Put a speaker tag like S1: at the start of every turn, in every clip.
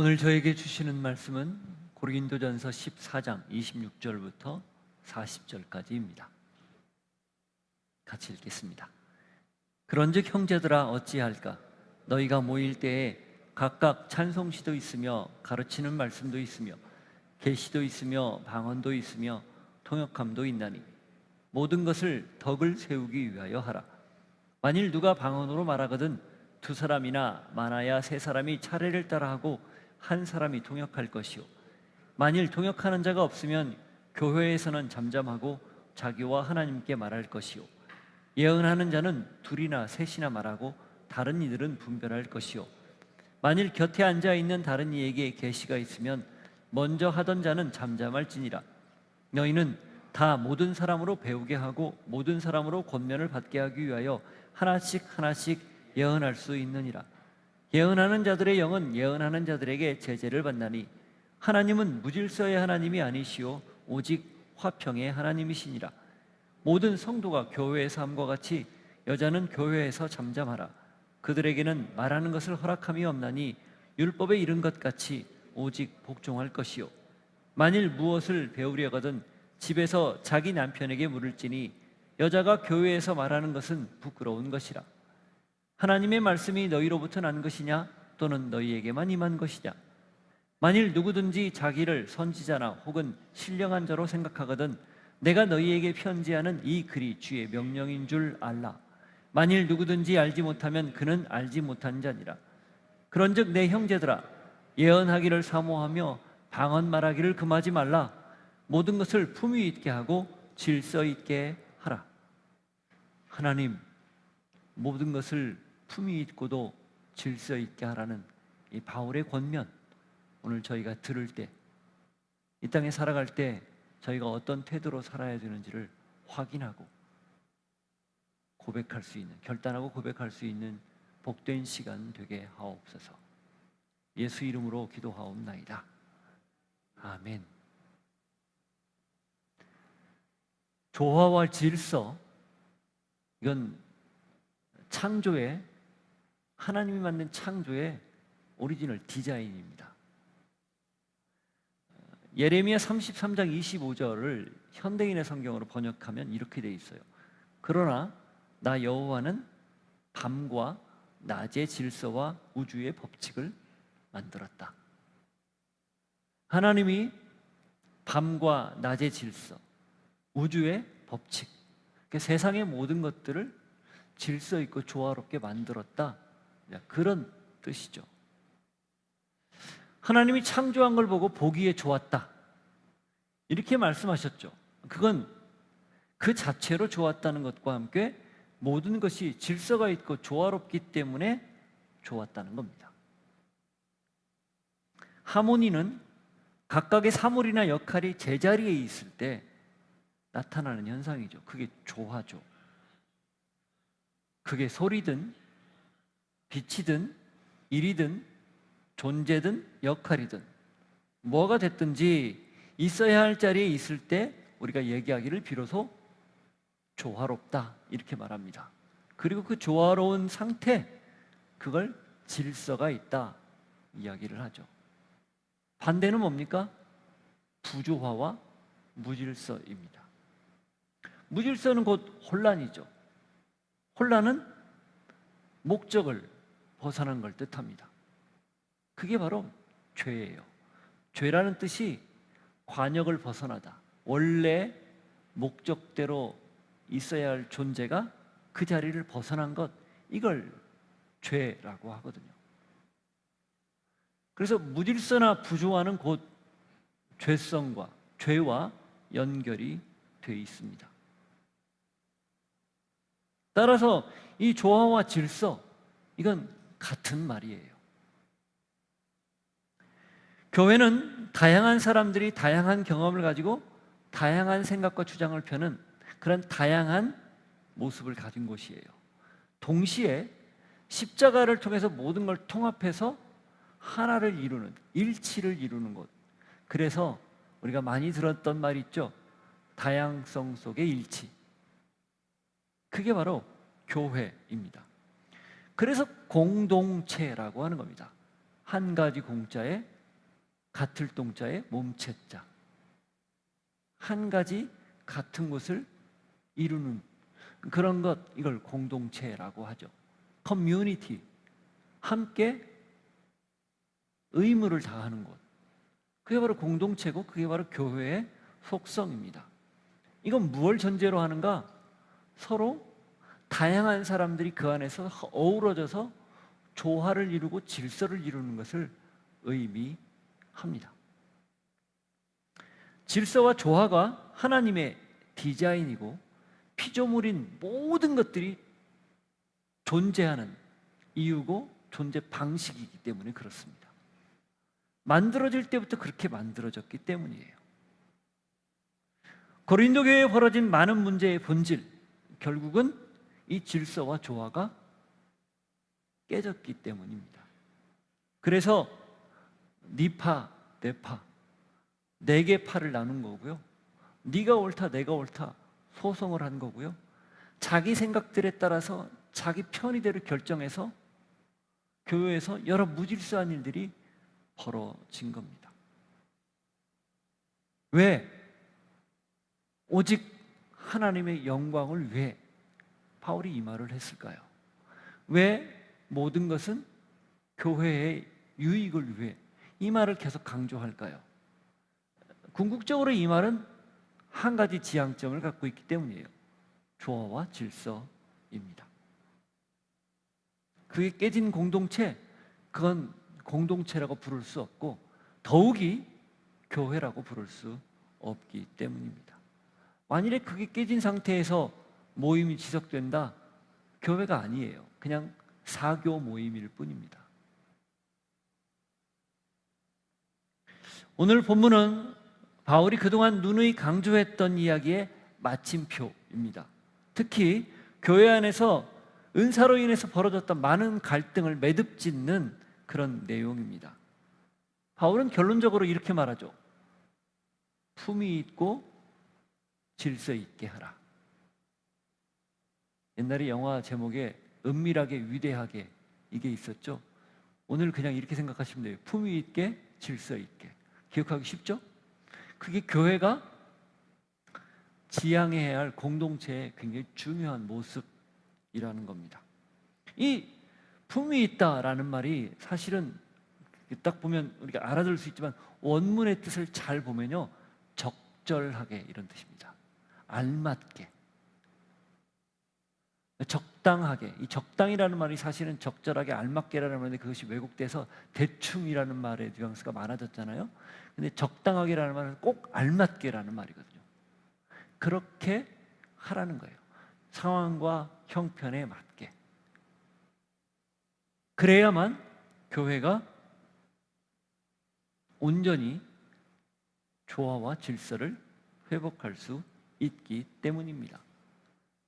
S1: 오늘 저에게 주시는 말씀은 고린도전서 14장 26절부터 40절까지입니다. 같이 읽겠습니다. 그런즉 형제들아 어찌할까? 너희가 모일 때에 각각 찬송시도 있으며 가르치는 말씀도 있으며 계시도 있으며 방언도 있으며 통역함도 있나니 모든 것을 덕을 세우기 위하여 하라. 만일 누가 방언으로 말하거든 두 사람이나 많아야 세 사람이 차례를 따라하고 한 사람이 통역할 것이요, 만일 통역하는 자가 없으면 교회에서는 잠잠하고 자기와 하나님께 말할 것이요, 예언하는 자는 둘이나 셋이나 말하고 다른 이들은 분별할 것이요, 만일 곁에 앉아 있는 다른 이에게 계시가 있으면 먼저 하던 자는 잠잠할지니라. 너희는 다 모든 사람으로 배우게 하고 모든 사람으로 권면을 받게 하기 위하여 하나씩 하나씩 예언할 수 있느니라. 예언하는 자들의 영은 예언하는 자들에게 제재를 받나니 하나님은 무질서의 하나님이 아니시오 오직 화평의 하나님이시니라. 모든 성도가 교회의 삶과 같이 여자는 교회에서 잠잠하라. 그들에게는 말하는 것을 허락함이 없나니 율법에 이른 것 같이 오직 복종할 것이요, 만일 무엇을 배우려거든 집에서 자기 남편에게 물을지니 여자가 교회에서 말하는 것은 부끄러운 것이라. 하나님의 말씀이 너희로부터 난 것이냐 또는 너희에게만 임한 것이냐? 만일 누구든지 자기를 선지자나 혹은 신령한 자로 생각하거든 내가 너희에게 편지하는 이 글이 주의 명령인 줄 알라. 만일 누구든지 알지 못하면 그는 알지 못한 자니라. 그런즉 내 형제들아, 예언하기를 사모하며 방언 말하기를 금하지 말라. 모든 것을 품위 있게 하고 질서 있게 하라. 하나님, 모든 것을 품위 있고도 질서 있게 하라는 이 바울의 권면, 오늘 저희가 들을 때, 이 땅에 살아갈 때 저희가 어떤 태도로 살아야 되는지를 확인하고 고백할 수 있는, 결단하고 고백할 수 있는 복된 시간 되게 하옵소서. 예수 이름으로 기도하옵나이다. 아멘. 조화와 질서, 이건 창조의, 하나님이 만든 창조의 오리지널 디자인입니다. 예레미야 33장 25절을 현대인의 성경으로 번역하면 이렇게 돼 있어요. 그러나 나 여호와는 밤과 낮의 질서와 우주의 법칙을 만들었다. 하나님이 밤과 낮의 질서, 우주의 법칙, 그러니까 세상의 모든 것들을 질서 있고 조화롭게 만들었다, 그런 뜻이죠. 하나님이 창조한 걸 보고 보기에 좋았다, 이렇게 말씀하셨죠. 그건 그 자체로 좋았다는 것과 함께 모든 것이 질서가 있고 조화롭기 때문에 좋았다는 겁니다. 하모니는 각각의 사물이나 역할이 제자리에 있을 때 나타나는 현상이죠. 그게 조화죠. 그게 소리든 빛이든 일이든 존재든 역할이든 뭐가 됐든지 있어야 할 자리에 있을 때 우리가 얘기하기를 비로소 조화롭다, 이렇게 말합니다. 그리고 그 조화로운 상태, 그걸 질서가 있다 이야기를 하죠. 반대는 뭡니까? 부조화와 무질서입니다. 무질서는 곧 혼란이죠. 혼란은 목적을 벗어난 걸 뜻합니다. 그게 바로 죄예요. 죄라는 뜻이 관역을 벗어나다, 원래 목적대로 있어야 할 존재가 그 자리를 벗어난 것, 이걸 죄라고 하거든요. 그래서 무질서나 부조화는 곧 죄성과 죄와 연결이 되어 있습니다. 따라서 이 조화와 질서, 이건 같은 말이에요. 교회는 다양한 사람들이 다양한 경험을 가지고 다양한 생각과 주장을 펴는 그런 다양한 모습을 가진 곳이에요. 동시에 십자가를 통해서 모든 걸 통합해서 하나를 이루는, 일치를 이루는 곳. 그래서 우리가 많이 들었던 말 있죠. 다양성 속의 일치. 그게 바로 교회입니다. 그래서 공동체라고 하는 겁니다. 한 가지 공자에 같을 동자에 몸체자, 한 가지 같은 것을 이루는 그런 것, 이걸 공동체라고 하죠. 커뮤니티, 함께 의무를 다하는 곳, 그게 바로 공동체고 그게 바로 교회의 속성입니다. 이건 무엇을 전제로 하는가? 서로 다양한 사람들이 그 안에서 어우러져서 조화를 이루고 질서를 이루는 것을 의미합니다. 질서와 조화가 하나님의 디자인이고 피조물인 모든 것들이 존재하는 이유고 존재 방식이기 때문에 그렇습니다. 만들어질 때부터 그렇게 만들어졌기 때문이에요. 고린도 교회에 벌어진 많은 문제의 본질, 결국은 이 질서와 조화가 깨졌기 때문입니다. 그래서 니파, 내파, 네 개 파를 나눈 거고요. 네가 옳다, 내가 옳다 소송을 한 거고요. 자기 생각들에 따라서 자기 편의대로 결정해서 교회에서 여러 무질서한 일들이 벌어진 겁니다. 왜? 오직 하나님의 영광을 위해 바울이 이 말을 했을까요? 왜 모든 것은 교회의 유익을 위해 이 말을 계속 강조할까요? 궁극적으로 이 말은 한 가지 지향점을 갖고 있기 때문이에요. 조화와 질서입니다. 그게 깨진 공동체, 그건 공동체라고 부를 수 없고 더욱이 교회라고 부를 수 없기 때문입니다. 만일에 그게 깨진 상태에서 모임이 지속된다, 교회가 아니에요. 그냥 사교 모임일 뿐입니다. 오늘 본문은 바울이 그동안 누누이 강조했던 이야기의 마침표입니다. 특히 교회 안에서 은사로 인해서 벌어졌던 많은 갈등을 매듭짓는 그런 내용입니다. 바울은 결론적으로 이렇게 말하죠. 품위 있고 질서 있게 하라. 옛날에 영화 제목에 은밀하게 위대하게 이게 있었죠. 오늘 그냥 이렇게 생각하시면 돼요. 품위 있게 질서 있게. 기억하기 쉽죠? 그게 교회가 지향해야 할 공동체의 굉장히 중요한 모습이라는 겁니다. 이 품위 있다라는 말이 사실은 딱 보면 우리가 알아들을 수 있지만 원문의 뜻을 잘 보면요, 적절하게 이런 뜻입니다. 알맞게, 적당하게. 이 적당이라는 말이 사실은 적절하게, 알맞게라는 말인데 그것이 왜곡돼서 대충이라는 말의 뉘앙스가 많아졌잖아요. 근데 적당하게라는 말은 꼭 알맞게라는 말이거든요. 그렇게 하라는 거예요. 상황과 형편에 맞게. 그래야만 교회가 온전히 조화와 질서를 회복할 수 있기 때문입니다.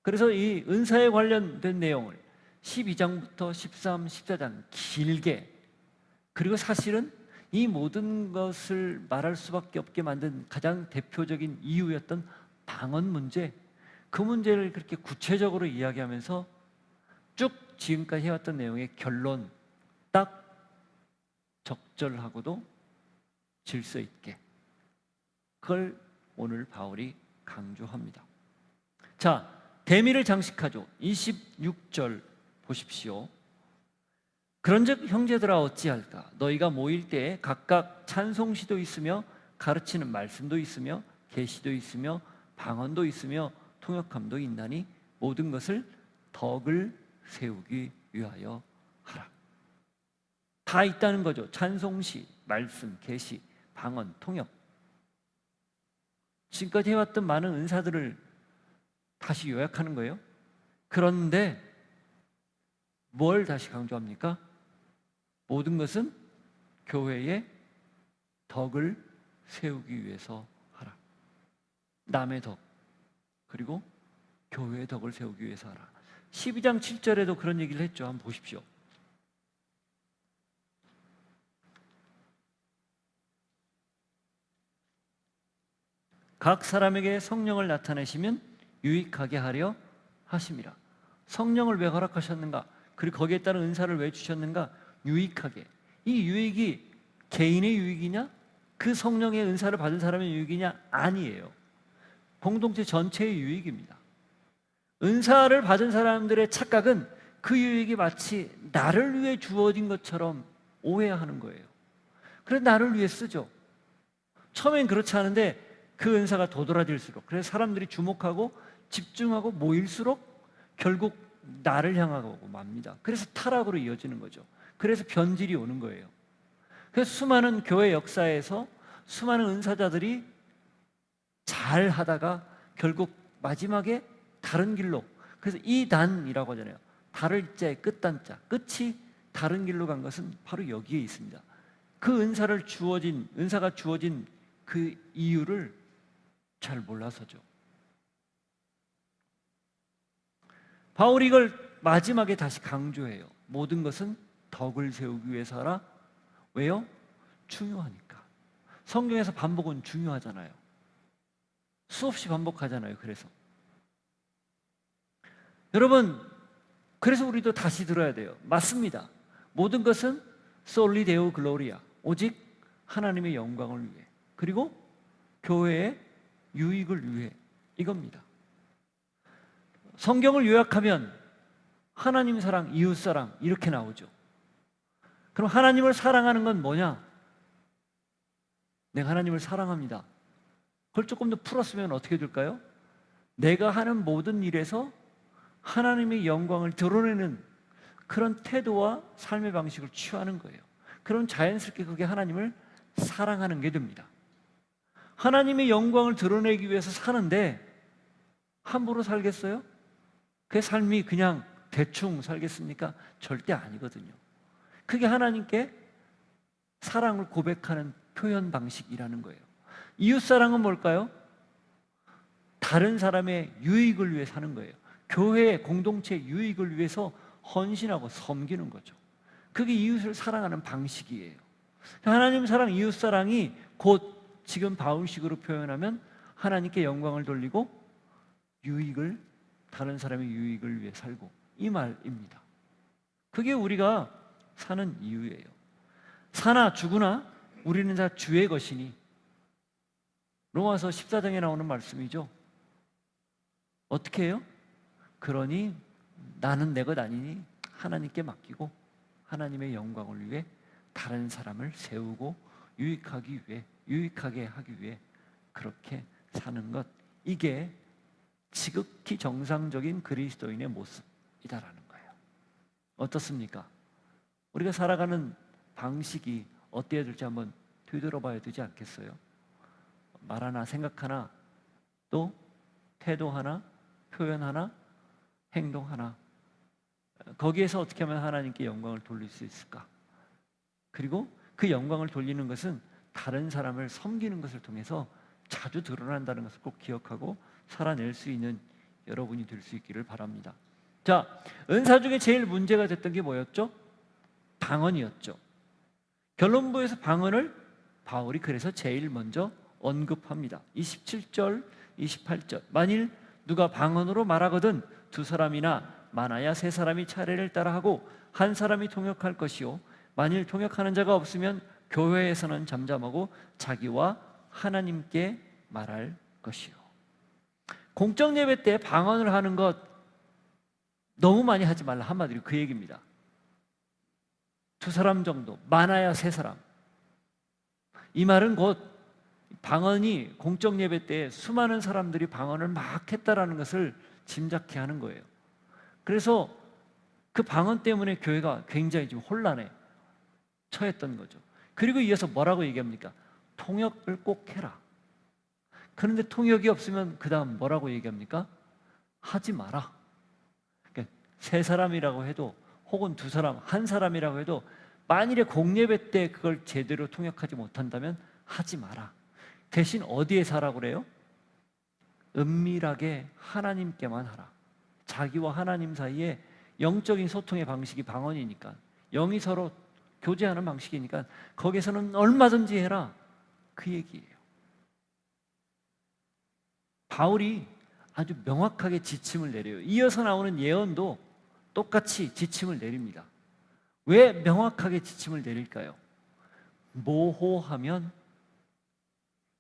S1: 그래서 이 은사에 관련된 내용을 12장부터 13, 14장 길게, 그리고 사실은 이 모든 것을 말할 수밖에 없게 만든 가장 대표적인 이유였던 방언 문제, 그 문제를 그렇게 구체적으로 이야기하면서 쭉 지금까지 해왔던 내용의 결론, 딱 적절하고도 질서 있게, 그걸 오늘 바울이 강조합니다. 자, 대미를 장식하죠. 26절 보십시오. 그런즉 형제들아 어찌할까? 너희가 모일 때에 각각 찬송시도 있으며 가르치는 말씀도 있으며 계시도 있으며 방언도 있으며 통역함도 있나니 모든 것을 덕을 세우기 위하여 하라. 다 있다는 거죠. 찬송시, 말씀, 계시, 방언, 통역. 지금까지 해왔던 많은 은사들을 다시 요약하는 거예요. 그런데 뭘 다시 강조합니까? 모든 것은 교회의 덕을 세우기 위해서 하라. 남의 덕, 그리고 교회의 덕을 세우기 위해서 하라. 12장 7절에도 그런 얘기를 했죠. 한번 보십시오. 각 사람에게 성령을 나타내시면 유익하게 하려 하심이라. 성령을 왜 허락하셨는가? 그리고 거기에 따른 은사를 왜 주셨는가? 유익하게. 이 유익이 개인의 유익이냐? 그 성령의 은사를 받은 사람의 유익이냐? 아니에요. 공동체 전체의 유익입니다. 은사를 받은 사람들의 착각은 그 유익이 마치 나를 위해 주어진 것처럼 오해하는 거예요. 그래서 나를 위해 쓰죠. 처음엔 그렇지 않은데 그 은사가 도드라질수록, 그래서 사람들이 주목하고 집중하고 모일수록 결국 나를 향하고 맙니다. 그래서 타락으로 이어지는 거죠. 그래서 변질이 오는 거예요. 그래서 수많은 교회 역사에서 수많은 은사자들이 잘 하다가 결국 마지막에 다른 길로, 그래서 이단이라고 하잖아요. 다를 자의 끝단자, 끝이 다른 길로 간 것은 바로 여기에 있습니다. 그 은사가 주어진 그 이유를 잘 몰라서죠. 바울이 이걸 마지막에 다시 강조해요. 모든 것은 덕을 세우기 위해서라. 왜요? 중요하니까. 성경에서 반복은 중요하잖아요. 수없이 반복하잖아요. 그래서 여러분, 그래서 우리도 다시 들어야 돼요. 맞습니다. 모든 것은 솔리 데오 글로리아, 오직 하나님의 영광을 위해, 그리고 교회의 유익을 위해, 이겁니다. 성경을 요약하면 하나님 사랑, 이웃 사랑 이렇게 나오죠. 그럼 하나님을 사랑하는 건 뭐냐? 내가 하나님을 사랑합니다. 그걸 조금 더 풀었으면 어떻게 될까요? 내가 하는 모든 일에서 하나님의 영광을 드러내는 그런 태도와 삶의 방식을 취하는 거예요. 그럼 자연스럽게 그게 하나님을 사랑하는 게 됩니다. 하나님의 영광을 드러내기 위해서 사는데 함부로 살겠어요? 그 삶이 그냥 대충 살겠습니까? 절대 아니거든요. 그게 하나님께 사랑을 고백하는 표현 방식이라는 거예요. 이웃사랑은 뭘까요? 다른 사람의 유익을 위해 사는 거예요. 교회의 공동체 유익을 위해서 헌신하고 섬기는 거죠. 그게 이웃을 사랑하는 방식이에요. 하나님 사랑, 이웃 사랑이 곧 지금 바울식으로 표현하면 하나님께 영광을 돌리고 다른 사람의 유익을 위해 살고, 이 말입니다. 그게 우리가 사는 이유예요. 사나 죽으나 우리는 다 주의 것이니, 로마서 14장에 나오는 말씀이죠. 어떻게 해요? 그러니 나는 내 것 아니니 하나님께 맡기고 하나님의 영광을 위해 다른 사람을 세우고 유익하게 하기 위해 그렇게 사는 것, 이게 지극히 정상적인 그리스도인의 모습이다라는 거예요. 어떻습니까? 우리가 살아가는 방식이 어때야 될지 한번 되돌아봐야 되지 않겠어요? 말 하나, 생각 하나, 또 태도 하나, 표현 하나, 행동 하나, 거기에서 어떻게 하면 하나님께 영광을 돌릴 수 있을까? 그리고 그 영광을 돌리는 것은 다른 사람을 섬기는 것을 통해서 자주 드러난다는 것을 꼭 기억하고 살아낼 수 있는 여러분이 될 수 있기를 바랍니다. 자, 은사 중에 제일 문제가 됐던 게 뭐였죠? 방언이었죠. 결론부에서 방언을 바울이 그래서 제일 먼저 언급합니다. 27절, 28절. 만일 누가 방언으로 말하거든 두 사람이나 많아야 세 사람이 차례를 따라하고 한 사람이 통역할 것이요, 만일 통역하는 자가 없으면 교회에서는 잠잠하고 자기와 하나님께 말할 것이요. 공적 예배 때 방언을 하는 것 너무 많이 하지 말라, 한마디로 그 얘기입니다. 두 사람 정도, 많아야 세 사람. 이 말은 곧 방언이 공적 예배 때 수많은 사람들이 방언을 막 했다라는 것을 짐작케 하는 거예요. 그래서 그 방언 때문에 교회가 굉장히 좀 혼란에 처했던 거죠. 그리고 이어서 뭐라고 얘기합니까? 통역을 꼭 해라. 그런데 통역이 없으면 그 다음 뭐라고 얘기합니까? 하지 마라. 그러니까 세 사람이라고 해도, 혹은 두 사람, 한 사람이라고 해도 만일에 공예배 때 그걸 제대로 통역하지 못한다면 하지 마라. 대신 어디에서 하라고 그래요? 은밀하게 하나님께만 하라. 자기와 하나님 사이에 영적인 소통의 방식이 방언이니까, 영이 서로 교제하는 방식이니까 거기서는 얼마든지 해라, 그 얘기예요. 바울이 아주 명확하게 지침을 내려요. 이어서 나오는 예언도 똑같이 지침을 내립니다. 왜 명확하게 지침을 내릴까요? 모호하면,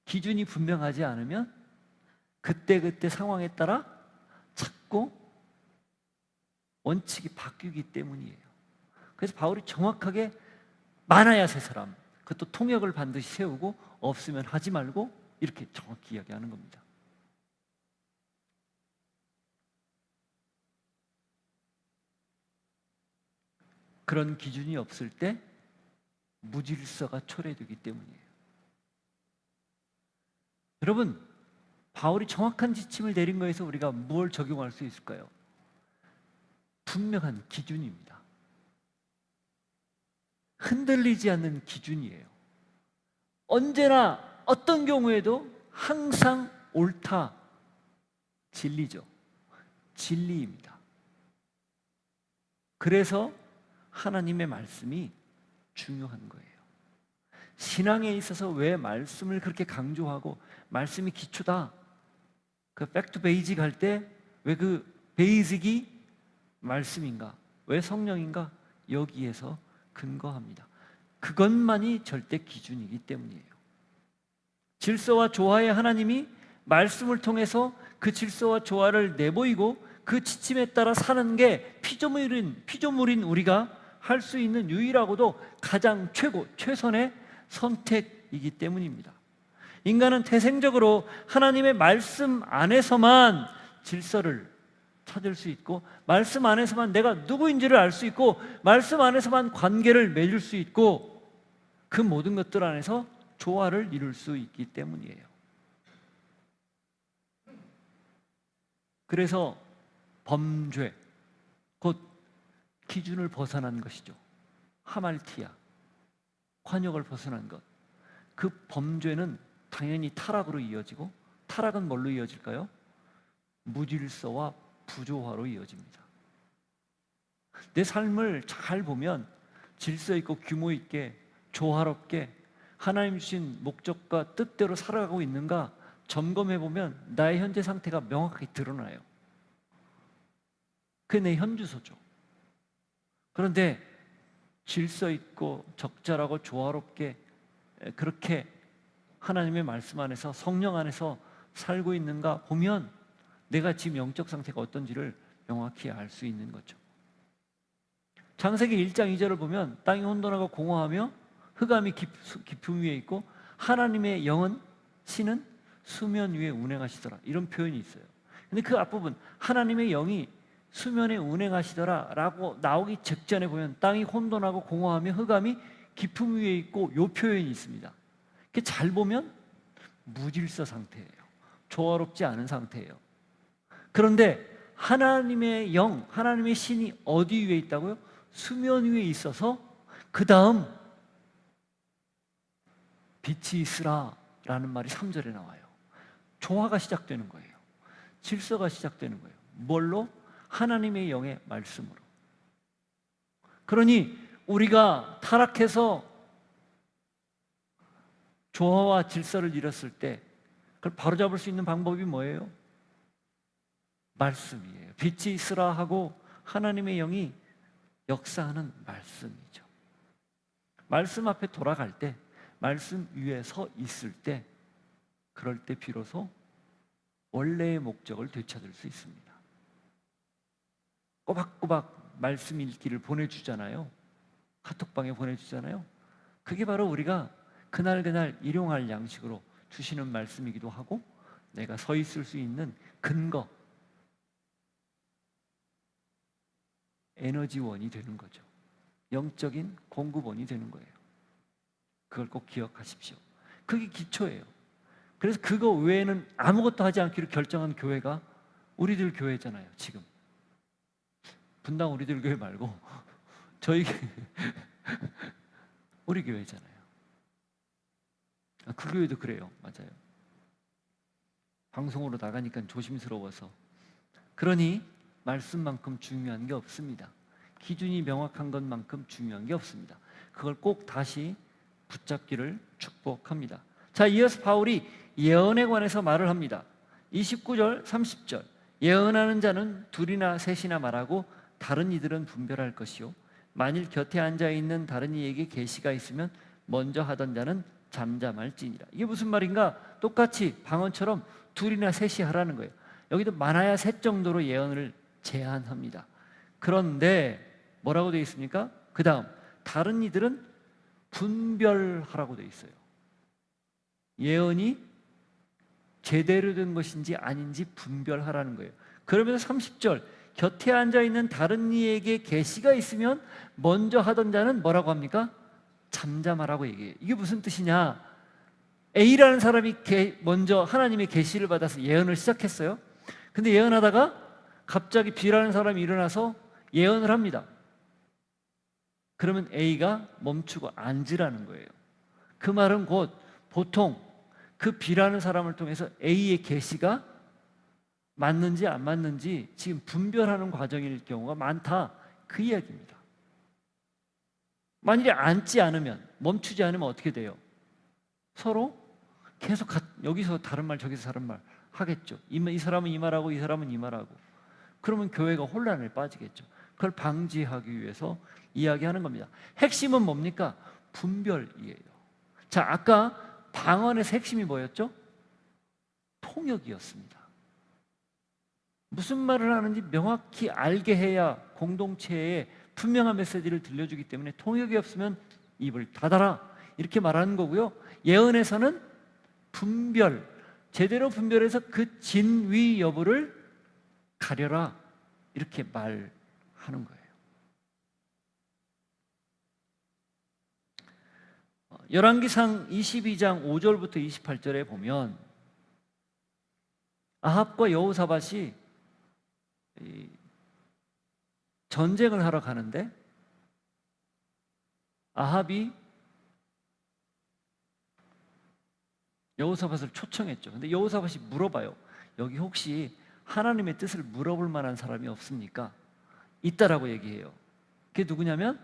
S1: 기준이 분명하지 않으면 그때그때 상황에 따라 자꾸 원칙이 바뀌기 때문이에요. 그래서 바울이 정확하게 많아야 세 사람, 그것도 통역을 반드시 세우고 없으면 하지 말고 이렇게 정확히 이야기하는 겁니다. 그런 기준이 없을 때 무질서가 초래되기 때문이에요. 여러분, 바울이 정확한 지침을 내린 거에서 우리가 뭘 적용할 수 있을까요? 분명한 기준입니다. 흔들리지 않는 기준이에요. 언제나 어떤 경우에도 항상 옳다, 진리죠. 진리입니다. 그래서 하나님의 말씀이 중요한 거예요. 신앙에 있어서 왜 말씀을 그렇게 강조하고 말씀이 기초다, 그 백투 베이직 할 때 왜 그 베이직이 말씀인가, 왜 성령인가, 여기에서 근거합니다. 그것만이 절대 기준이기 때문이에요. 질서와 조화의 하나님이 말씀을 통해서 그 질서와 조화를 내보이고 그 지침에 따라 사는 게 피조물인 우리가 할 수 있는 유일하고도 가장 최선의 선택이기 때문입니다. 인간은 태생적으로 하나님의 말씀 안에서만 질서를 찾을 수 있고, 말씀 안에서만 내가 누구인지를 알 수 있고, 말씀 안에서만 관계를 맺을 수 있고, 그 모든 것들 안에서 조화를 이룰 수 있기 때문이에요. 그래서 범죄, 곧 기준을 벗어난 것이죠. 하말티아, 관역을 벗어난 것. 그 범죄는 당연히 타락으로 이어지고, 타락은 뭘로 이어질까요? 무질서와 부조화로 이어집니다. 내 삶을 잘 보면 질서 있고 규모 있게 조화롭게 하나님 주신 목적과 뜻대로 살아가고 있는가 점검해 보면 나의 현재 상태가 명확하게 드러나요. 그게 내 현주소죠. 그런데 질서 있고 적절하고 조화롭게 그렇게 하나님의 말씀 안에서, 성령 안에서 살고 있는가 보면 내가 지금 영적 상태가 어떤지를 명확히 알 수 있는 거죠. 창세기 1장 2절을 보면 땅이 혼돈하고 공허하며 흑암이 깊음 위에 있고 하나님의 영은, 신은 수면 위에 운행하시더라, 이런 표현이 있어요. 근데 그 앞부분 하나님의 영이 수면에 운행하시더라 라고 나오기 직전에 보면 땅이 혼돈하고 공허하며 흑암이 깊음 위에 있고, 요 표현이 있습니다. 잘 보면 무질서 상태예요. 조화롭지 않은 상태예요. 그런데 하나님의 영, 하나님의 신이 어디 위에 있다고요? 수면 위에 있어서 그 다음 빛이 있으라 라는 말이 3절에 나와요. 조화가 시작되는 거예요. 질서가 시작되는 거예요. 뭘로? 하나님의 영의 말씀으로. 그러니 우리가 타락해서 조화와 질서를 잃었을 때 그걸 바로잡을 수 있는 방법이 뭐예요? 말씀이에요. 빛이 있으라 하고 하나님의 영이 역사하는 말씀이죠. 말씀 앞에 돌아갈 때, 말씀 위에 서 있을 때, 그럴 때 비로소 원래의 목적을 되찾을 수 있습니다. 꼬박꼬박 말씀 읽기를 보내주잖아요. 카톡방에 보내주잖아요. 그게 바로 우리가 그날 일용할 양식으로 주시는 말씀이기도 하고, 내가 서 있을 수 있는 근거, 에너지원이 되는 거죠. 영적인 공급원이 되는 거예요. 그걸 꼭 기억하십시오. 그게 기초예요. 그래서 그거 외에는 아무것도 하지 않기로 결정한 교회가 우리들 교회잖아요. 지금 분당 우리들 교회 말고 저희 우리 교회잖아요. 그 교회도 그래요. 맞아요. 방송으로 나가니까 조심스러워서. 그러니 말씀만큼 중요한 게 없습니다. 기준이 명확한 것만큼 중요한 게 없습니다. 그걸 꼭 다시 붙잡기를 축복합니다. 자, 이어서 바울이 예언에 관해서 말을 합니다. 29절, 30절. 예언하는 자는 둘이나 셋이나 말하고 다른 이들은 분별할 것이요, 만일 곁에 앉아 있는 다른 이에게 계시가 있으면 먼저 하던 자는 잠잠할지니라. 이게 무슨 말인가? 똑같이 방언처럼 둘이나 셋이 하라는 거예요. 여기도 많아야 셋 정도로 예언을 제한합니다. 그런데 뭐라고 되어 있습니까? 그 다음 다른 이들은 분별하라고 되어 있어요. 예언이 제대로 된 것인지 아닌지 분별하라는 거예요. 그러면서 30절 곁에 앉아있는 다른 이에게 계시가 있으면 먼저 하던 자는 뭐라고 합니까? 잠잠하라고 얘기해요. 이게 무슨 뜻이냐? A라는 사람이 먼저 하나님의 계시를 받아서 예언을 시작했어요. 근데 예언하다가 갑자기 B라는 사람이 일어나서 예언을 합니다. 그러면 A가 멈추고 앉으라는 거예요. 그 말은 곧 보통 그 B라는 사람을 통해서 A의 계시가 맞는지 안 맞는지 지금 분별하는 과정일 경우가 많다, 그 이야기입니다. 만일에 앉지 않으면, 멈추지 않으면 어떻게 돼요? 서로 계속 여기서 다른 말 저기서 다른 말 하겠죠. 이 사람은 이 말하고 이 사람은 이 말하고. 그러면 교회가 혼란에 빠지겠죠. 그걸 방지하기 위해서 이야기하는 겁니다. 핵심은 뭡니까? 분별이에요. 자, 아까 방언에서 핵심이 뭐였죠? 통역이었습니다. 무슨 말을 하는지 명확히 알게 해야 공동체에 분명한 메시지를 들려주기 때문에 통역이 없으면 입을 닫아라, 이렇게 말하는 거고요. 예언에서는 분별, 제대로 분별해서 그 진위 여부를 가려라, 이렇게 말하는 거예요. 열왕기상 22장 5절부터 28절에 보면 아합과 여호사밧이 전쟁을 하러 가는데 아합이 여호사밧을 초청했죠. 근데 여호사밧이 물어봐요. 여기 혹시 하나님의 뜻을 물어볼 만한 사람이 없습니까? 있다라고 얘기해요. 그게 누구냐면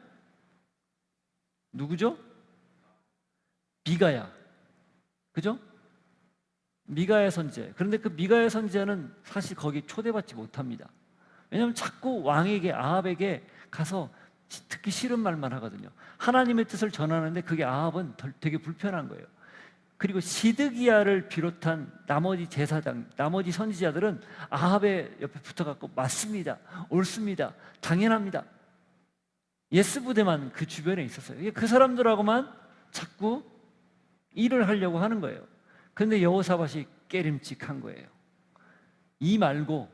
S1: 누구죠? 미가야. 그죠? 미가야 선지자. 그런데 그 미가야 선지자는 사실 거기 초대받지 못합니다. 왜냐하면 자꾸 왕에게, 아합에게 가서 듣기 싫은 말만 하거든요. 하나님의 뜻을 전하는데 그게 아합은 되게 불편한 거예요. 그리고 시드기야를 비롯한 나머지 제사장, 나머지 선지자들은 아합의 옆에 붙어갖고 맞습니다, 옳습니다, 당연합니다, 예스 부대만 그 주변에 있었어요. 그 사람들하고만 자꾸 일을 하려고 하는 거예요. 그런데 여호사밧이 깨림칙한 거예요. 이 말고,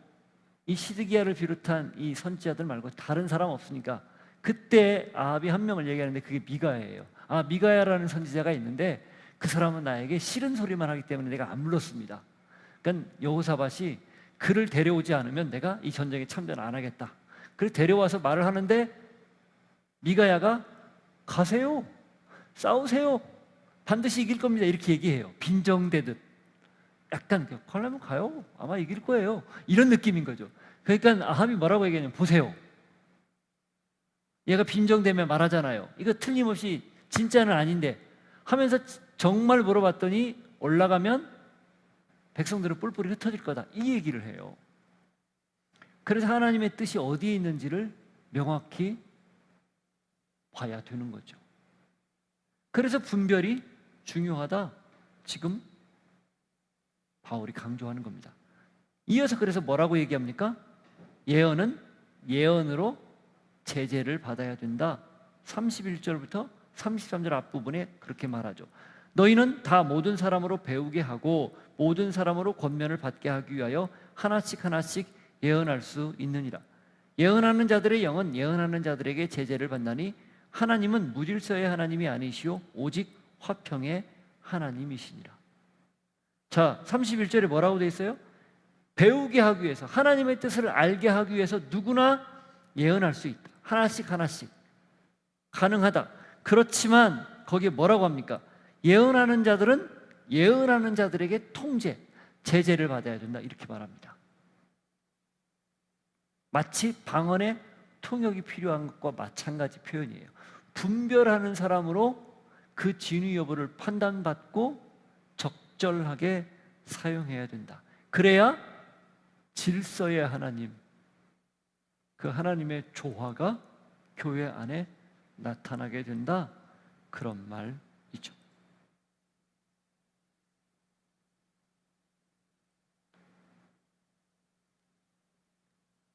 S1: 이 시드기야를 비롯한 이 선지자들 말고 다른 사람 없으니까 그때 아합이 한 명을 얘기하는데 그게 미가야예요. 아, 미가야라는 선지자가 있는데 그 사람은 나에게 싫은 소리만 하기 때문에 내가 안 불렀습니다. 그러니까 여호사밧이 그를 데려오지 않으면 내가 이 전쟁에 참전 안 하겠다. 그래서 데려와서 말을 하는데 미가야가 가세요, 싸우세요, 반드시 이길 겁니다, 이렇게 얘기해요. 빈정대듯. 약간 가려면 가요, 아마 이길 거예요, 이런 느낌인 거죠. 그러니까 아합이 뭐라고 얘기하냐면, 보세요, 얘가 빈정대며 말하잖아요. 이거 틀림없이 진짜는 아닌데 하면서 정말 물어봤더니 올라가면 백성들은 뿔뿔이 흩어질 거다, 이 얘기를 해요. 그래서 하나님의 뜻이 어디에 있는지를 명확히 봐야 되는 거죠. 그래서 분별이 중요하다, 지금 바울이 강조하는 겁니다. 이어서 그래서 뭐라고 얘기합니까? 예언은 예언으로 제재를 받아야 된다. 31절부터 33절 앞부분에 그렇게 말하죠. 너희는 다 모든 사람으로 배우게 하고 모든 사람으로 권면을 받게 하기 위하여 하나씩 하나씩 예언할 수 있느니라. 예언하는 자들의 영은 예언하는 자들에게 제재를 받나니 하나님은 무질서의 하나님이 아니시오 오직 화평의 하나님이시니라. 자, 31절에 뭐라고 되어 있어요? 배우게 하기 위해서, 하나님의 뜻을 알게 하기 위해서 누구나 예언할 수 있다. 하나씩 하나씩 가능하다. 그렇지만 거기에 뭐라고 합니까? 예언하는 자들은 예언하는 자들에게 통제, 제재를 받아야 된다, 이렇게 말합니다. 마치 방언에 통역이 필요한 것과 마찬가지 표현이에요. 분별하는 사람으로 그 진위 여부를 판단받고 적절하게 사용해야 된다. 그래야 질서의 하나님, 그 하나님의 조화가 교회 안에 나타나게 된다. 그런 말이죠.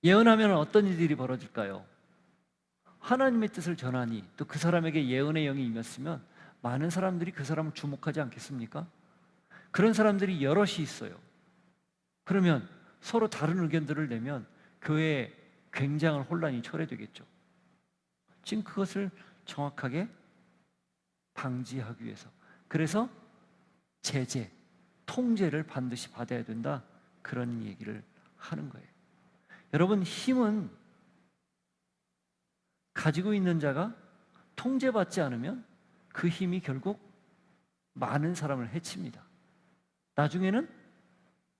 S1: 예언하면 어떤 일들이 벌어질까요? 하나님의 뜻을 전하니 또 그 사람에게 예언의 영이 임했으면 많은 사람들이 그 사람을 주목하지 않겠습니까? 그런 사람들이 여럿이 있어요. 그러면 서로 다른 의견들을 내면 교회에 굉장한 혼란이 초래되겠죠. 지금 그것을 정확하게 방지하기 위해서, 그래서 제재, 통제를 반드시 받아야 된다, 그런 얘기를 하는 거예요. 여러분, 힘은 가지고 있는 자가 통제받지 않으면 그 힘이 결국 많은 사람을 해칩니다. 나중에는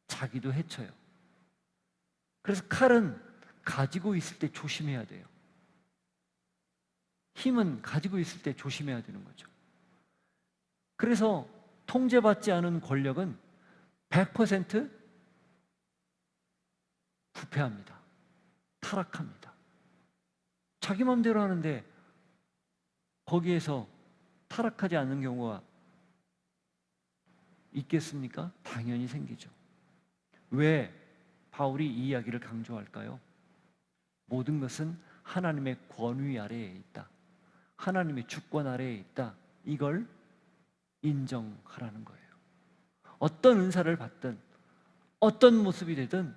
S1: 자기도 해쳐요. 그래서 칼은 가지고 있을 때 조심해야 돼요. 힘은 가지고 있을 때 조심해야 되는 거죠. 그래서 통제받지 않은 권력은 100% 부패합니다. 타락합니다. 자기 마음대로 하는데 거기에서 타락하지 않는 경우가 있겠습니까? 당연히 생기죠. 왜 바울이 이 이야기를 강조할까요? 모든 것은 하나님의 권위 아래에 있다. 하나님의 주권 아래에 있다. 이걸 인정하라는 거예요. 어떤 은사를 받든 어떤 모습이 되든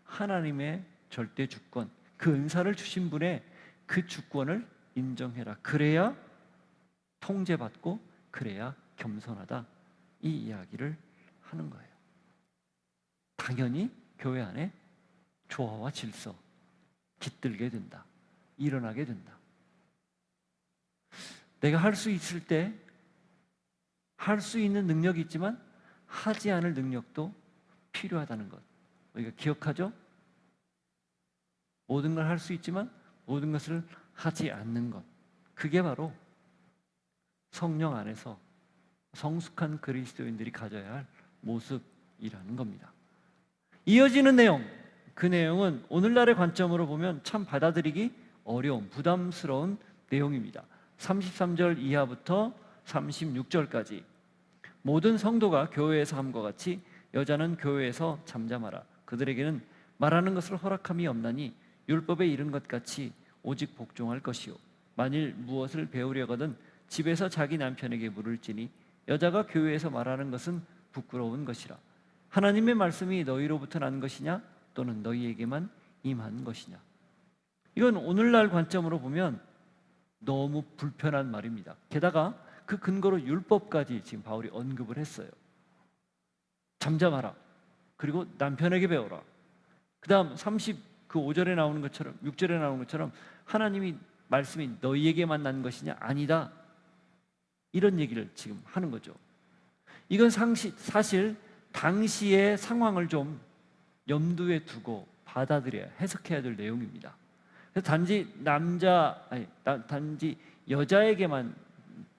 S1: 하나님의 절대 주권, 그 은사를 주신 분의 그 주권을 인정해라. 그래야 통제받고 그래야 겸손하다. 이 이야기를 하는 거예요. 당연히 교회 안에 조화와 질서 깃들게 된다. 일어나게 된다. 내가 할 수 있을 때 할 수 있는 능력이 있지만 하지 않을 능력도 필요하다는 것, 우리가 기억하죠? 모든 걸 할 수 있지만 모든 것을 하지 않는 것, 그게 바로 성령 안에서 성숙한 그리스도인들이 가져야 할 모습이라는 겁니다. 이어지는 내용, 그 내용은 오늘날의 관점으로 보면 참 받아들이기 어려운, 부담스러운 내용입니다. 33절 이하부터 36절까지 모든 성도가 교회에서 함과 같이 여자는 교회에서 잠잠하라. 그들에게는 말하는 것을 허락함이 없나니 율법에 이른 것 같이 오직 복종할 것이요, 만일 무엇을 배우려거든 집에서 자기 남편에게 물을지니 여자가 교회에서 말하는 것은 부끄러운 것이라. 하나님의 말씀이 너희로부터 난 것이냐 또는 너희에게만 임한 것이냐. 이건 오늘날 관점으로 보면 너무 불편한 말입니다. 게다가 그 근거로 율법까지 지금 바울이 언급을 했어요. 잠잠하라. 그리고 남편에게 배워라. 그 다음 5절에 나오는 것처럼, 6절에 나오는 것처럼 하나님이 말씀이 너희에게만 난 것이냐? 아니다. 이런 얘기를 지금 하는 거죠. 이건 사실 당시의 상황을 좀 염두에 두고 받아들여야, 해석해야 될 내용입니다. 그래서 단지 여자에게만,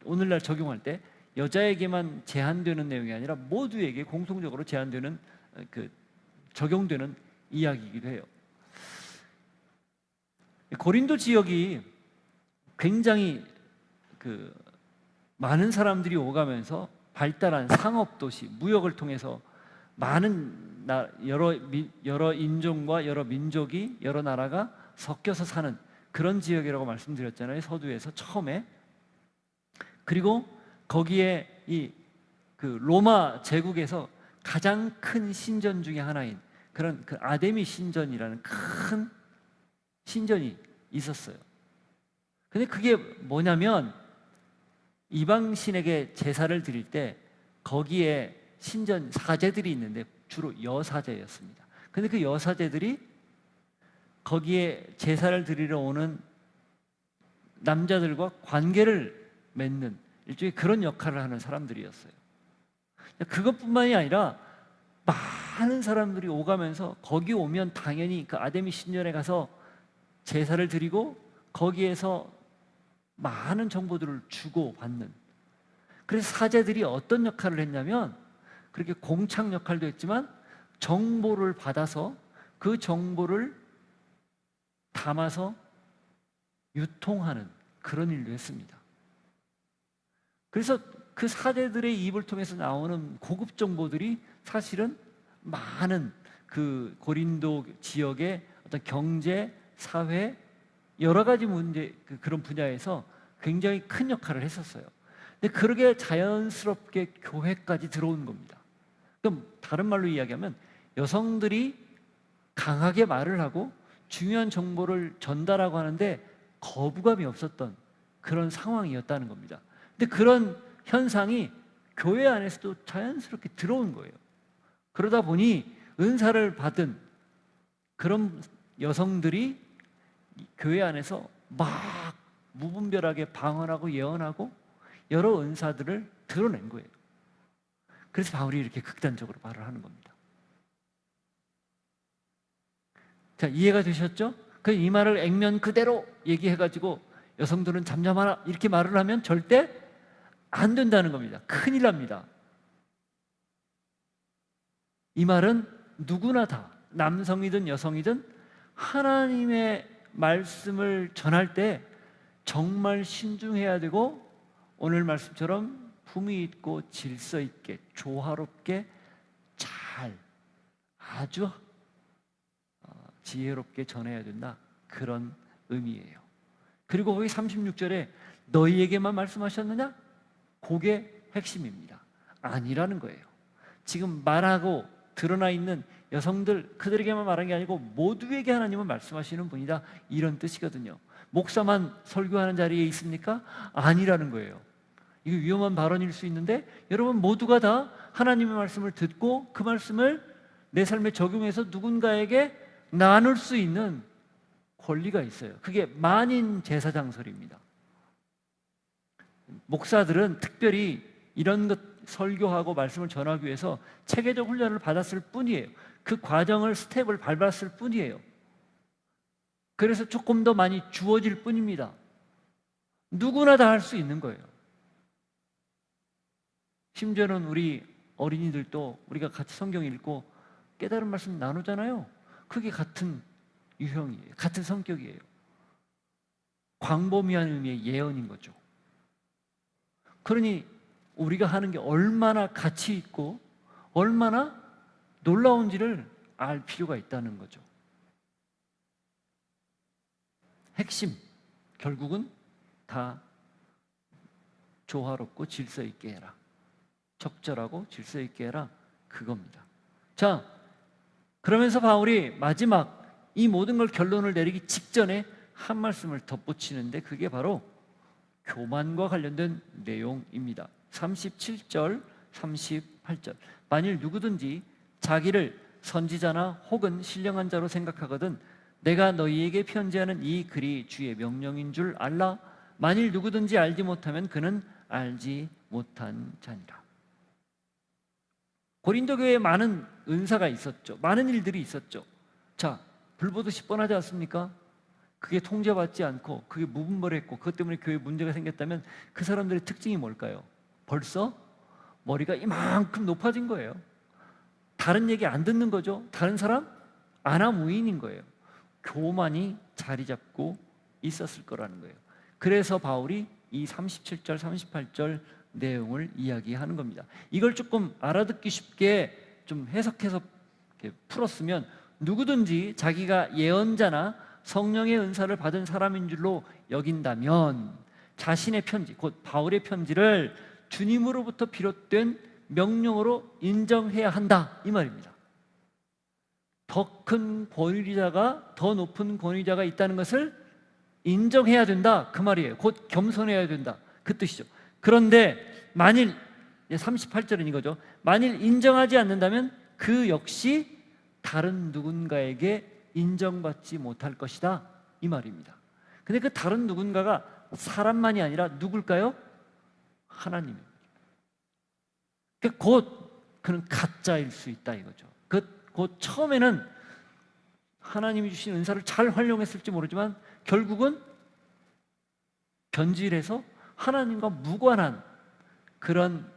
S1: 오늘날 적용할 때 여자에게만 제한되는 내용이 아니라 모두에게 공통적으로 제한되는, 적용되는 이야기이기도 해요. 고린도 지역이 굉장히 많은 사람들이 오가면서 발달한 상업 도시, 무역을 통해서 많은 여러 인종과 여러 민족이, 여러 나라가 섞여서 사는 그런 지역이라고 말씀드렸잖아요, 서두에서 처음에. 그리고 거기에 로마 제국에서 가장 큰 신전 중에 하나인 그런 아데미 신전이라는 큰 신전이 있었어요. 근데 그게 뭐냐면 이방 신에게 제사를 드릴 때 거기에 신전 사제들이 있는데 주로 여사제였습니다. 근데 그 여사제들이 거기에 제사를 드리러 오는 남자들과 관계를 맺는 일종의 그런 역할을 하는 사람들이었어요. 그것뿐만이 아니라 많은 사람들이 오가면서 거기 오면 당연히 그 아데미 신전에 가서 제사를 드리고 거기에서 많은 정보들을 주고받는, 그래서 사제들이 어떤 역할을 했냐면 그렇게 공착 역할도 했지만 정보를 받아서 그 정보를 담아서 유통하는 그런 일도 했습니다. 그래서 그 사제들의 입을 통해서 나오는 고급 정보들이 사실은 많은 그 고린도 지역의 어떤 경제, 사회, 여러 가지 문제, 그런 분야에서 굉장히 큰 역할을 했었어요. 근데 그러게 자연스럽게 교회까지 들어온 겁니다. 그럼 다른 말로 이야기하면 여성들이 강하게 말을 하고 중요한 정보를 전달하고 하는데 거부감이 없었던 그런 상황이었다는 겁니다. 근데 그런 현상이 교회 안에서도 자연스럽게 들어온 거예요. 그러다 보니 은사를 받은 그런 여성들이 교회 안에서 막 무분별하게 방언하고 예언하고 여러 은사들을 드러낸 거예요. 그래서 바울이 이렇게 극단적으로 말을 하는 겁니다. 자, 이해가 되셨죠? 이 말을 액면 그대로 얘기해가지고 여성들은 잠잠하라 이렇게 말을 하면 절대 안 된다는 겁니다. 큰일 납니다. 이 말은 누구나 다 남성이든 여성이든 하나님의 말씀을 전할 때 정말 신중해야 되고 오늘 말씀처럼 품위 있고 질서 있게 조화롭게 잘 아주 지혜롭게 전해야 된다. 그런 의미예요. 그리고 거기 36절에 너희에게만 말씀하셨느냐? 그게 핵심입니다. 아니라는 거예요. 지금 말하고 드러나 있는 여성들 그들에게만 말한 게 아니고 모두에게 하나님은 말씀하시는 분이다. 이런 뜻이거든요. 목사만 설교하는 자리에 있습니까? 아니라는 거예요. 이거 위험한 발언일 수 있는데 여러분 모두가 다 하나님의 말씀을 듣고 그 말씀을 내 삶에 적용해서 누군가에게 나눌 수 있는 권리가 있어요. 그게 만인 제사장설입니다. 목사들은 특별히 이런 것 설교하고 말씀을 전하기 위해서 체계적 훈련을 받았을 뿐이에요. 그 과정을 스텝을 밟았을 뿐이에요. 그래서 조금 더 많이 주어질 뿐입니다. 누구나 다 할 수 있는 거예요. 심지어는 우리 어린이들도 우리가 같이 성경 읽고 깨달은 말씀 나누잖아요. 그게 같은 유형이에요. 같은 성격이에요. 광범위한 의미의 예언인 거죠. 그러니 우리가 하는 게 얼마나 가치 있고 얼마나 놀라운지를 알 필요가 있다는 거죠. 핵심, 결국은 다 조화롭고 질서 있게 해라. 적절하고 질서 있게 해라. 그겁니다. 자, 그러면서 바울이 마지막 이 모든 걸 결론을 내리기 직전에 한 말씀을 덧붙이는데 그게 바로 교만과 관련된 내용입니다. 37절, 38절. 만일 누구든지 자기를 선지자나 혹은 신령한 자로 생각하거든 내가 너희에게 편지하는 이 글이 주의 명령인 줄 알라. 만일 누구든지 알지 못하면 그는 알지 못한 자니라. 고린도 교회에 많은 은사가 있었죠. 많은 일들이 있었죠. 자, 불보듯이 뻔하지 않습니까? 그게 통제받지 않고 그게 무분별했고 그것 때문에 교회에 문제가 생겼다면 그 사람들의 특징이 뭘까요? 벌써 머리가 이만큼 높아진 거예요. 다른 얘기 안 듣는 거죠. 다른 사람 아나무인인 거예요. 교만이 자리 잡고 있었을 거라는 거예요. 그래서 바울이 이 37절, 38절 내용을 이야기하는 겁니다. 이걸 조금 알아듣기 쉽게 좀 해석해서 이렇게 풀었으면 누구든지 자기가 예언자나 성령의 은사를 받은 사람인 줄로 여긴다면 자신의 편지, 곧 바울의 편지를 주님으로부터 비롯된 명령으로 인정해야 한다 이 말입니다. 더 큰 권위자가, 더 높은 권위자가 있다는 것을 인정해야 된다 그 말이에요. 곧 겸손해야 된다 그 뜻이죠. 그런데 만일 38절은 이거죠. 만일 인정하지 않는다면 그 역시 다른 누군가에게 인정받지 못할 것이다 이 말입니다. 근데 그 다른 누군가가 사람만이 아니라 누굴까요? 하나님입니다. 곧 그는 가짜일 수 있다 이거죠. 곧 처음에는 하나님이 주신 은사를 잘 활용했을지 모르지만 결국은 변질해서 하나님과 무관한 그런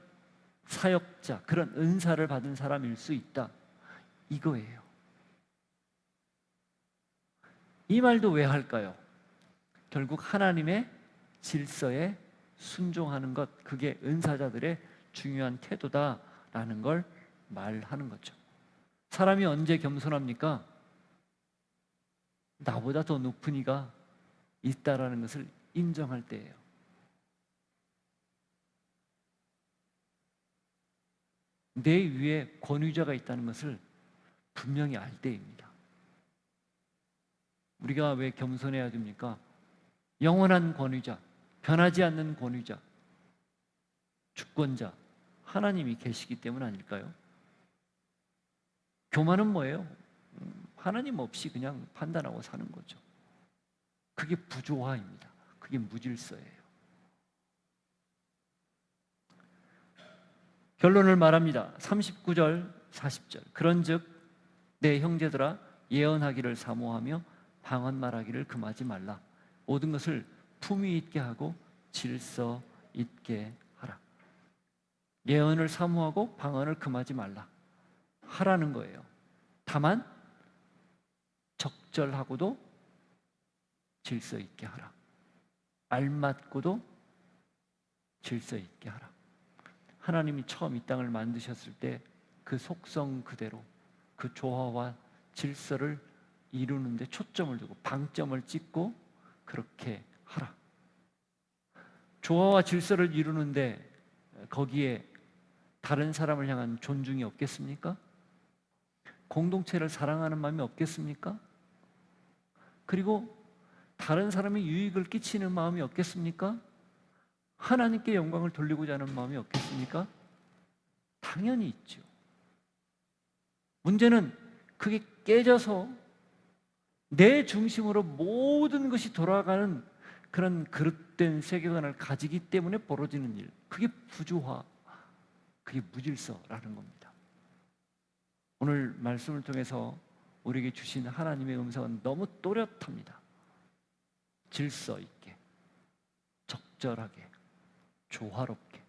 S1: 사역자, 그런 은사를 받은 사람일 수 있다 이거예요. 이 말도 왜 할까요? 결국 하나님의 질서에 순종하는 것, 그게 은사자들의 중요한 태도다라는 걸 말하는 거죠. 사람이 언제 겸손합니까? 나보다 더 높은 이가 있다라는 것을 인정할 때예요. 내 위에 권위자가 있다는 것을 분명히 알 때입니다. 우리가 왜 겸손해야 됩니까? 영원한 권위자, 변하지 않는 권위자, 주권자 하나님이 계시기 때문 아닐까요? 교만은 뭐예요? 하나님 없이 그냥 판단하고 사는 거죠. 그게 부조화입니다. 그게 무질서예요. 결론을 말합니다. 39절, 40절. 그런즉 내 형제들아 예언하기를 사모하며 방언 말하기를 금하지 말라. 모든 것을 품위 있게 하고 질서 있게 하라. 예언을 사모하고 방언을 금하지 말라 하라는 거예요. 다만 적절하고도 질서 있게 하라. 알맞고도 질서 있게 하라. 하나님이 처음 이 땅을 만드셨을 때 그 속성 그대로 그 조화와 질서를 이루는 데 초점을 두고 방점을 찍고 그렇게 하라. 조화와 질서를 이루는데 거기에 다른 사람을 향한 존중이 없겠습니까? 공동체를 사랑하는 마음이 없겠습니까? 그리고 다른 사람이 유익을 끼치는 마음이 없겠습니까? 하나님께 영광을 돌리고자 하는 마음이 없겠습니까? 당연히 있죠. 문제는 그게 깨져서 내 중심으로 모든 것이 돌아가는 그런 그릇된 세계관을 가지기 때문에 벌어지는 일, 그게 부조화, 그게 무질서라는 겁니다. 오늘 말씀을 통해서 우리에게 주신 하나님의 음성은 너무 또렷합니다. 질서 있게, 적절하게, 조화롭게.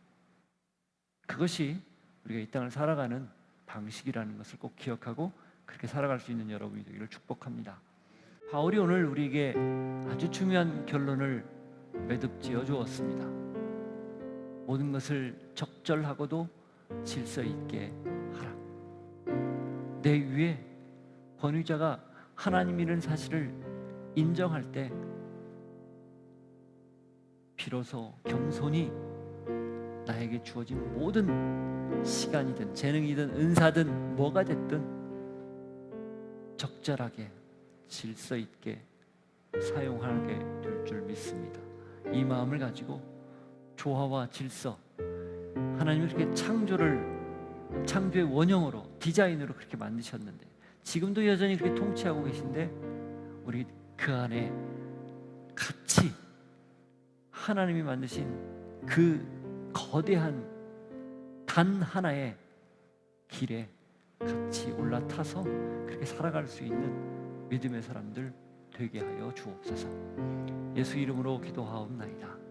S1: 그것이 우리가 이 땅을 살아가는 방식이라는 것을 꼭 기억하고 그렇게 살아갈 수 있는 여러분이 되기를 축복합니다. 바울이 오늘 우리에게 아주 중요한 결론을 매듭지어 주었습니다. 모든 것을 적절하고도 질서 있게 하라. 내 위에 권위자가 하나님이라는 사실을 인정할 때 비로소 겸손히 나에게 주어진 모든 시간이든 재능이든 은사든 뭐가 됐든 적절하게 질서 있게 사용하게 될 줄 믿습니다. 이 마음을 가지고 조화와 질서, 하나님이 그렇게 창조의 원형으로 디자인으로 그렇게 만드셨는데 지금도 여전히 그렇게 통치하고 계신데 우리 그 안에 같이 하나님이 만드신 그 거대한 단 하나의 길에 같이 올라타서 그렇게 살아갈 수 있는 믿음의 사람들 되게 하여 주옵소서. 예수 이름으로 기도하옵나이다.